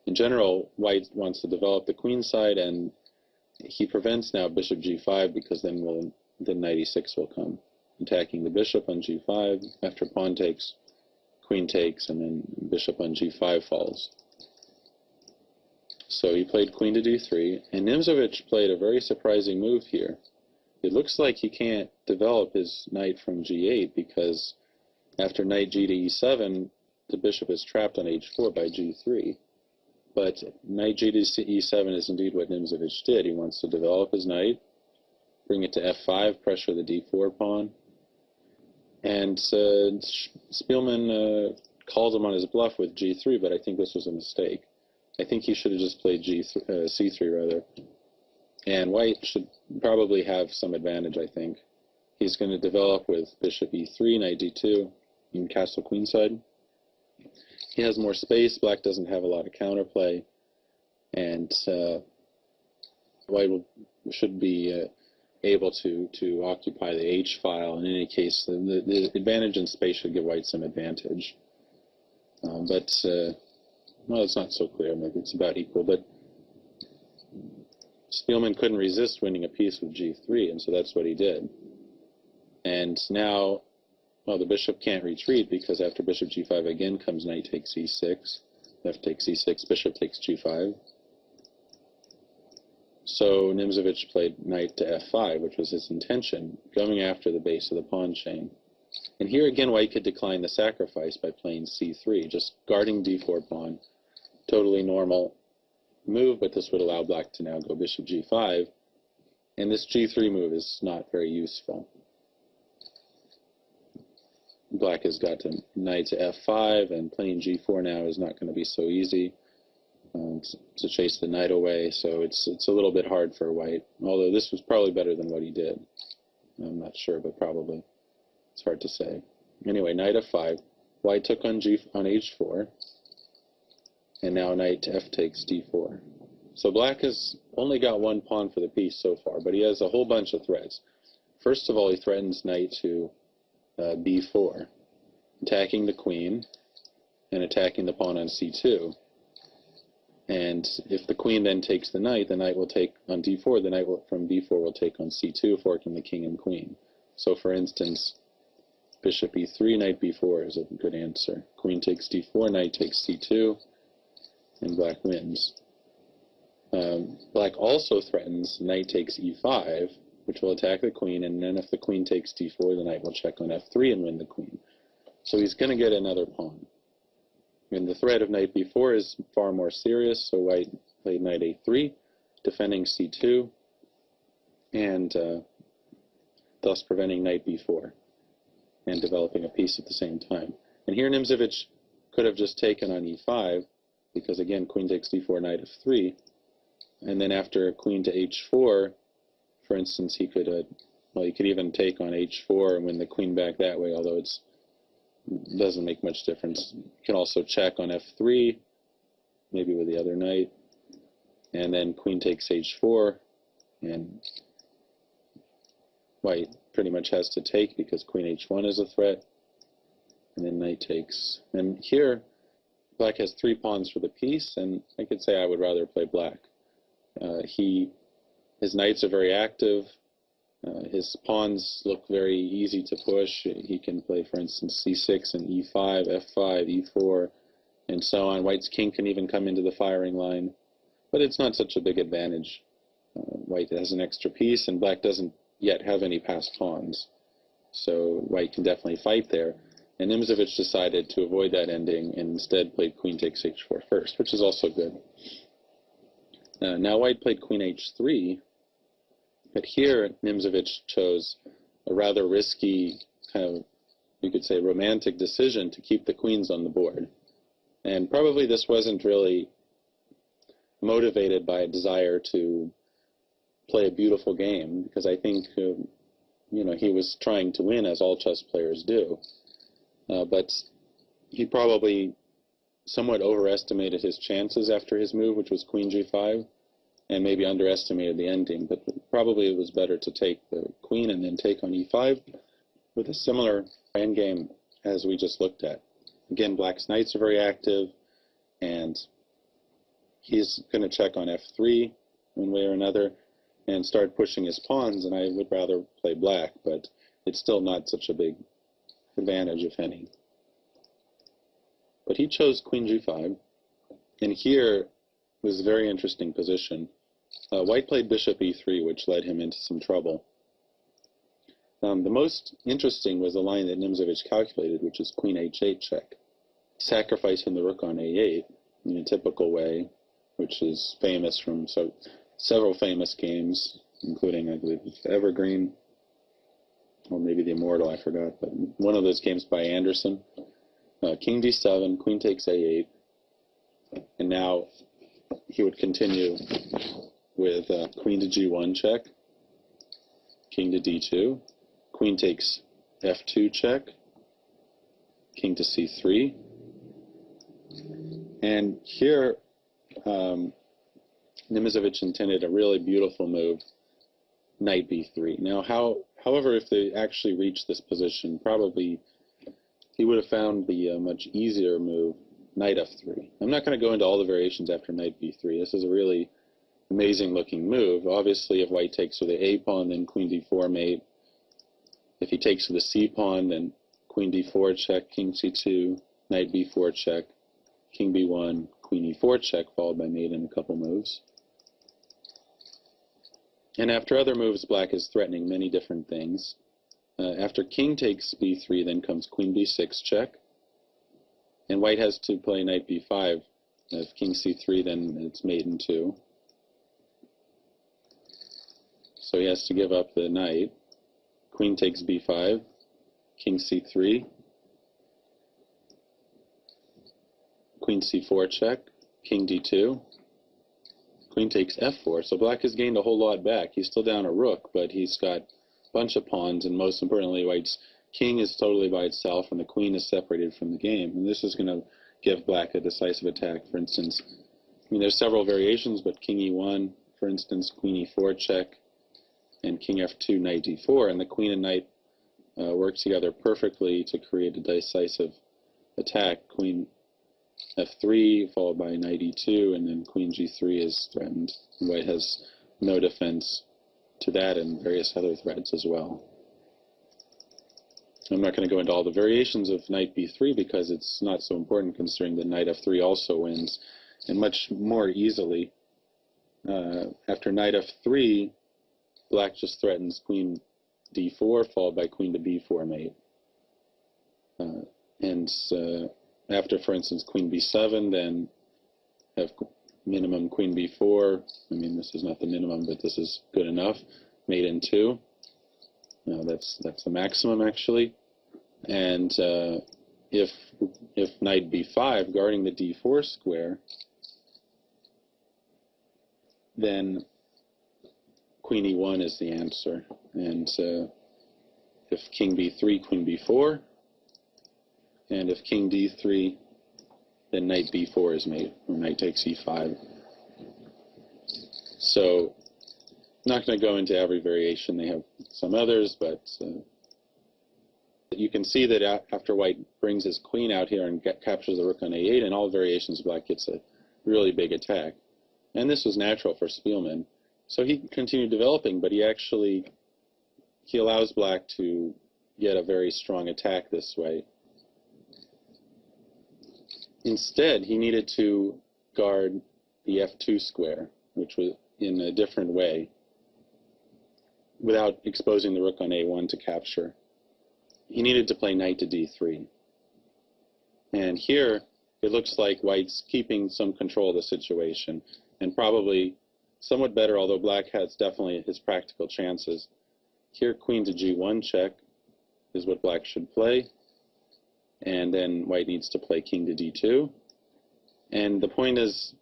in general, white wants to develop the queen side, and he prevents now bishop g5 because then knight e6 will come, attacking the bishop on g5 after pawn takes, queen takes, and then bishop on g5 falls. So he played queen to d3, and Nimzowitsch played a very surprising move here. It looks like he can't develop his knight from g8 because after knight g to e7, the bishop is trapped on h4 by g3. But knight g to e7 is indeed what Nimzowitsch did. He wants to develop his knight, bring it to f5, pressure the d4 pawn. And Spielmann called him on his bluff with g3, but I think this was a mistake. I think he should have just played c3 rather. And white should probably have some advantage, I think. He's going to develop with bishop e3, knight d2, and castle queenside. He has more space. Black doesn't have a lot of counterplay. And white should be able to occupy the h file. In any case, the advantage in space should give white some advantage. Well, it's not so clear. Maybe it's about equal. But Spielmann couldn't resist winning a piece with g3, and so that's what he did. And now, well, the bishop can't retreat because after bishop g5 again comes knight takes e6, f takes e6, bishop takes g5. So Nimzowitsch played knight to f5, which was his intention, going after the base of the pawn chain. And here again, white could decline the sacrifice by playing c3, just guarding d4 pawn. Totally normal move, but this would allow black to now go bishop g5. And this g3 move is not very useful. Black has got to knight to f5, and playing g4 now is not going to be so easy to chase the knight away, so it's a little bit hard for white, although this was probably better than what he did. I'm not sure, but probably. It's hard to say. Anyway, knight f5. White took on h4, and now knight to f takes d4. So black has only got one pawn for the piece so far, but he has a whole bunch of threats. First of all, he threatens knight to b4, attacking the queen and attacking the pawn on c2. And if the queen then takes the knight will take on d4, the knight from b4 will take on c2, forking the king and queen. So for instance, bishop e3, knight b4 is a good answer. Queen takes d4, knight takes c2, and black wins. Black also threatens knight takes e5, which will attack the queen, and then if the queen takes d4, the knight will check on f3 and win the queen. So he's going to get another pawn. And the threat of knight b4 is far more serious, so white played knight a3, defending c2, and thus preventing knight b4 and developing a piece at the same time. And here Nimzowitsch could have just taken on e5, because again, queen takes d4, knight f3, and then after queen to h4, for instance, he could even take on h4 and win the queen back that way, although it doesn't make much difference. You can also check on f3, maybe with the other knight, and then queen takes h4, and white pretty much has to take because queen h1 is a threat, and then knight takes. And here, black has 3 pawns for the piece, and I could say I would rather play black. His knights are very active. His pawns look very easy to push. He can play, for instance, c6 and e5, f5, e4, and so on. White's king can even come into the firing line. But it's not such a big advantage. White has an extra piece, and black doesn't yet have any passed pawns. So white can definitely fight there. And Nimzowitsch decided to avoid that ending and instead played queen takes h4 first, which is also good. Now white played queen h3, but here Nimzowitsch chose a rather risky, kind of, you could say, romantic decision to keep the queens on the board. And probably this wasn't really motivated by a desire to play a beautiful game, because I think he was trying to win, as all chess players do. But he probably somewhat overestimated his chances after his move, which was queen g5, and maybe underestimated the ending. But probably it was better to take the queen and then take on e5 with a similar endgame as we just looked at. Again, black's knights are very active, and he's going to check on f3 one way or another and start pushing his pawns, and I would rather play black, but it's still not such a big advantage, if any. But he chose queen g5, and here was a very interesting position. White played bishop e3, which led him into some trouble. The most interesting was the line that Nimzowitsch calculated, which is queen h8 check, sacrificing the rook on a8 in a typical way, which is famous from several famous games, including, I believe, Evergreen, or maybe the Immortal, I forgot, but one of those games by Anderson. King d7, queen takes a8, and now he would continue with queen to g1 check, king to d2, queen takes f2 check, king to c3, and here Nimzowitsch intended a really beautiful move, knight b3. Now, however, if they actually reached this position, probably he would have found the much easier move, knight f3. I'm not going to go into all the variations after knight b3. This is a really amazing looking move. Obviously, if white takes with the a pawn, then queen d4 mate. If he takes with the c pawn, then queen d4 check, king c2, knight b4 check, king b1, queen e4 check, followed by mate in a couple moves. And after other moves, black is threatening many different things. After king takes b3, then comes queen b6 check. And white has to play knight b5. If king c3, then it's mate in 2. So he has to give up the knight. Queen takes b5, king c3, queen c4 check, king d2, queen takes f4. So black has gained a whole lot back. He's still down a rook, but he's got a bunch of pawns, and most importantly, white's king is totally by itself, and the queen is separated from the game. And this is going to give black a decisive attack. For instance, there's several variations, but king e1, for instance, queen e4 check, and king f2, knight d4, and the queen and knight work together perfectly to create a decisive attack. Queen f3, followed by knight e2, and then queen g3 is threatened. White has no defense to that and various other threats as well. I'm not going to go into all the variations of knight b3 because it's not so important, considering that knight f3 also wins, and much more easily. After knight f3, black just threatens queen d4, followed by queen to b4 mate. After, for instance, queen b7, then have minimum queen b4. This is not the minimum, but this is good enough. Mate in 2. No, that's the maximum, actually. And if knight b5, guarding the d4 square, then queen e1 is the answer. And if king b3, queen b4, and if king d3, then knight b4 is mate, or knight takes e5. So I'm not going to go into every variation. They have some others, but you can see that after white brings his queen out here and captures the rook on a8, in all variations, black gets a really big attack. And this was natural for Spielmann. So he continued developing, but he allows black to get a very strong attack this way. Instead, he needed to guard the f2 square, which was in a different way, without exposing the rook on a1 to capture. He needed to play knight to d3. And here, it looks like white's keeping some control of the situation, and probably somewhat better, although black has definitely his practical chances. Here, queen to g1 check is what black should play, and then white needs to play king to d2. And the point is,